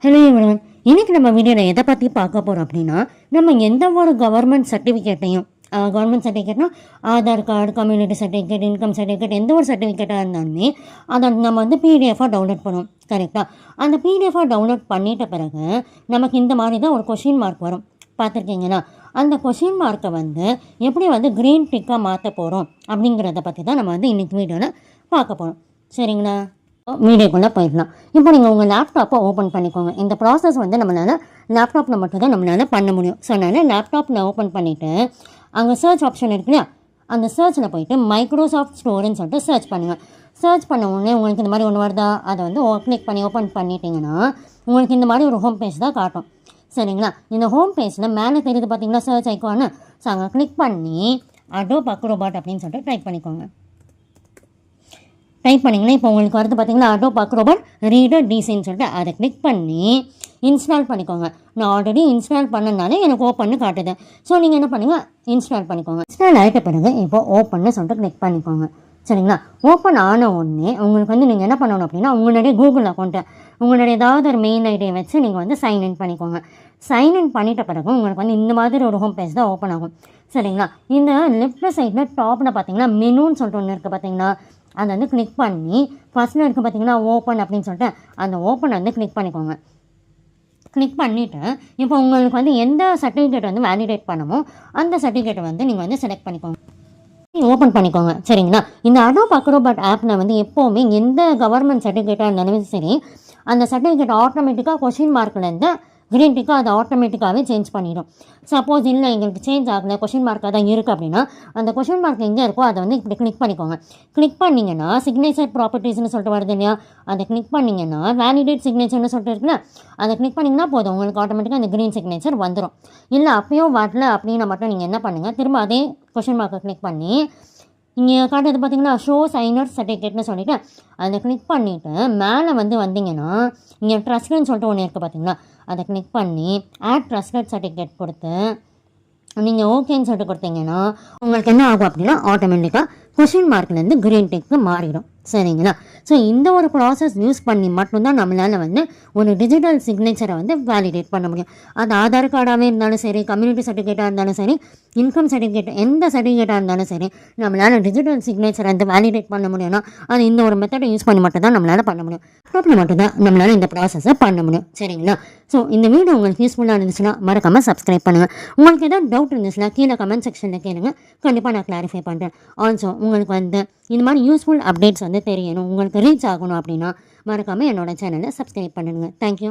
Hello everyone, இன்னைக்கு நம்ம வீடியோவில் எதை பற்றி பார்க்க போகிறோம் அப்படின்னா, நம்ம எந்த ஒரு கவர்மெண்ட் சர்டிஃபிகேட்டையும் கவர்மெண்ட் சர்டிஃபிகேட்னா Aadhaar card, community certificate, income certificate, எந்த ஒரு சர்டிஃபிகேட்டாக இருந்தாலுமே அதை நம்ம வந்து பிடிஎஃபாக டவுன்லோட் பண்ணுவோம். கரெக்டாக அந்த பிடிஎஃபாக டவுன்லோட் பண்ணிட்ட பிறகு நமக்கு இந்த மாதிரி தான் ஒரு கொஷின் மார்க் வரும். பார்த்துருக்கீங்கன்னா அந்த கொஷின் மார்க்கை வந்து எப்படி வந்து க்ரீன் டிக்காக மாற்ற போகிறோம் அப்படிங்கிறத பற்றி தான் நம்ம வந்து இன்றைக்கி வீடியோவில் பார்க்க போகிறோம். சரிங்களா? வீடியோக்குள்ளே போயிடலாம். இப்போ நீங்கள் உங்கள் லேப்டாப்பை ஓப்பன் பண்ணிக்கோங்க. இந்த ப்ராசஸ் வந்து நம்மளால் லேப்டாப்பில் மட்டும்தான் நம்மளால் பண்ண முடியும். ஸோ அதனால் லேப்டாப்பில் ஓப்பன் பண்ணிவிட்டு அங்கே சர்ச் ஆப்ஷன் இருக்கு இல்லையா, அந்த சர்ச்சில் போய்ட்டு மைக்ரோசாஃப்ட் ஸ்டோர்னு சொல்லிட்டு சர்ச் பண்ணுங்கள். சர்ச் பண்ண உடனே உங்களுக்கு இந்த மாதிரி ஒன்று வருதா, அதை வந்து கிளிக் பண்ணி ஓப்பன் பண்ணிட்டீங்கன்னா உங்களுக்கு இந்த மாதிரி ஒரு ஹோம் பேஜ் தான் காட்டும். சரிங்களா? இந்த ஹோம் பேஜில் மேலே தெரியுது பார்த்தீங்களா சர்ச் ஐக்கான்னு. ஸோ அங்கே கிளிக் பண்ணி அடோப் அக்ரோபாட் அப்படின்னு சொல்லிட்டு டைப் பண்ணிக்கோங்க. டைப் பண்ணிங்கன்னா இப்போ உங்களுக்கு வருது பார்த்தீங்களா அடோப் அக்ரோபாட் ரீடர் டிசின்னு சொல்லிட்டு அதை கிளிக் பண்ணி இன்ஸ்டால் பண்ணிக்கோங்க. நான் ஆல்ரெடி இன்ஸ்டால் பண்ணனாலே எனக்கு ஓப்பன்னு காட்டுது. ஸோ நீங்கள் என்ன பண்ணுங்கள், இன்ஸ்டால் பண்ணிக்கோங்க. இன்ஸ்டால் ஆகிட்ட பிறகு இப்போ ஓப்பன்னு சொல்லிட்டு கிளிக் பண்ணிக்கோங்க. சரிங்களா? ஓப்பன் ஆன உடனே உங்களுக்கு வந்து நீங்கள் என்ன பண்ணணும் அப்படின்னா, உங்களுடைய கூகுள் அக்கௌண்ட்டை உங்களுடைய ஏதாவது ஒரு மெயில் ஐடியை வச்சு நீங்கள் வந்து சைன்இன் பண்ணிக்கோங்க. சைன்இன் பண்ணிட்ட பிறகு உங்களுக்கு வந்து இந்த மாதிரி ஒரு ஹோம் பேஜ் தான் ஓப்பன் ஆகும். சரிங்களா? இந்த லெஃப்ட் சைடில் டாப்பில் பார்த்தீங்கன்னா மெனுன்னு சொல்லிட்டு ஒன்று இருக்குது பார்த்தீங்களா, அதை வந்து கிளிக் பண்ணி ஃபஸ்ட்டில் இருக்குது பார்த்தீங்கன்னா ஓப்பன் அப்படின்னு சொல்லிட்டு அந்த ஓப்பன் வந்து கிளிக் பண்ணிக்கோங்க. கிளிக் பண்ணிவிட்டு இப்போ உங்களுக்கு வந்து எந்த சர்டிஃபிகேட் வந்து வேலிடேட் பண்ணமோ அந்த சர்டிஃபிகேட்டை வந்து நீங்கள் வந்து செலக்ட் பண்ணிக்கோங்க, ஓப்பன் பண்ணிக்கோங்க. சரிங்களா? இந்த அடோப் அக்ரோபாட் ஆப்பில் வந்து எப்போவுமே எந்த கவர்மெண்ட் சர்டிஃபிகேட்டாக இருந்தாலும் சரி, அந்த சர்டிஃபிகேட் ஆட்டோமேட்டிக்காக கொஷின் மார்க்லேருந்து க்ரீன் டிக்காக அதை ஆட்டோமேட்டிக்காகவே சேஞ்ச் பண்ணிடும். சப்போஸ் இல்லை எங்களுக்கு சேஞ்ச் ஆகலை, கொஷின் மார்க்காக தான் இருக்குது அப்படின்னா அந்த கொஷின் மார்க் எங்கே இருக்கோ அதை வந்து இப்படி கிளிக் பண்ணிக்கோங்க. கிளிக் பண்ணிங்கன்னா சிக்னேச்சர் ப்ராப்பர்ட்டிஸ்னு சொல்லிட்டு வருது இல்லையா, அதை கிளிக் பண்ணிங்கன்னா வேலிடேட் சிக்னேச்சர்னு சொல்லிட்டு இருக்குல்ல, அதை கிளிக் பண்ணிங்கன்னா போதும், உங்களுக்கு ஆட்டோமேட்டிக்காக அந்த க்ரீன் சிக்னேச்சர் வந்துடும். இல்லை அப்பயும் வரல அப்படின்னா மட்டும் நீங்கள் என்ன பண்ணுங்கள், திரும்ப அதே கொஷின் மார்க்கை கிளிக் பண்ணி இங்கே காட்டுறது பார்த்தீங்கன்னா ஷோ சைனர் சர்டிஃபிகேட்னு சொல்லிவிட்டு அதை கிளிக் பண்ணிவிட்டு மேலே வந்து வந்தீங்கன்னா இங்கே ட்ரஸ்ட்னு சொல்லிட்டு ஒன்று இருக்குது பார்த்தீங்களா, அதை கிளிக் பண்ணி ஆட் ட்ரஸ்டட் சர்டிஃபிகேட் கொடுத்து நீங்கள் ஓகேன்னு சொல்லிட்டு கொடுத்தீங்கன்னா உங்களுக்கு என்ன ஆகும் அப்படின்னா ஆட்டோமேட்டிக்காக கொஷின் மார்க்லேருந்து க்ரீன் டிக்கு மாறிடும். சரிங்களா? ஸோ இந்த ஒரு ப்ராசஸ் யூஸ் பண்ணி மட்டும்தான் நம்மளால் வந்து ஒரு டிஜிட்டல் சிக்னேச்சரை வந்து வேலிடேட் பண்ண முடியும். அது ஆதார் கார்டாகவே இருந்தாலும் சரி, கம்யூனிட்டி சர்டிஃபிகேட்டாக இருந்தாலும் சரி, இன்கம் சர்டிஃபிகேட் எந்த சர்டிஃபிகேட்டாக இருந்தாலும் சரி, நம்மளால் டிஜிட்டல் சிக்னேச்சரை வந்து வேலிடேட் பண்ண முடியும்னா அது இந்த ஒரு மெத்தடை யூஸ் பண்ணி மட்டும்தான் நம்மளால் பண்ண முடியும். அப்படி மட்டும்தான் நம்மளால் இந்த ப்ராசஸை பண்ண முடியும். சரிங்களா? ஸோ இந்த வீடியோ உங்களுக்கு யூஸ்ஃபுல்லாக இருந்துச்சுன்னா மறக்காமல் சப்ஸ்கிரைப் பண்ணுங்கள். உங்களுக்கு ஏதாவது டவுட் இருந்துச்சுன்னா கீழே கமெண்ட் செக்ஷனில் கேளுங்க, கண்டிப்பாக நான் கிளாரிஃபை பண்ணுறேன். ஆல்சோ உங்களுக்கு வந்து இந்த மாதிரி யூஸ்ஃபுல் அப்டேட்ஸ் வந்து தெரியணும், உங்களுக்கு ரீச் ஆகணும் அப்படின்னா மறக்காமல் என்னோட சேனலை சப்ஸ்கிரைப் பண்ணுங்கள். தேங்க்யூ.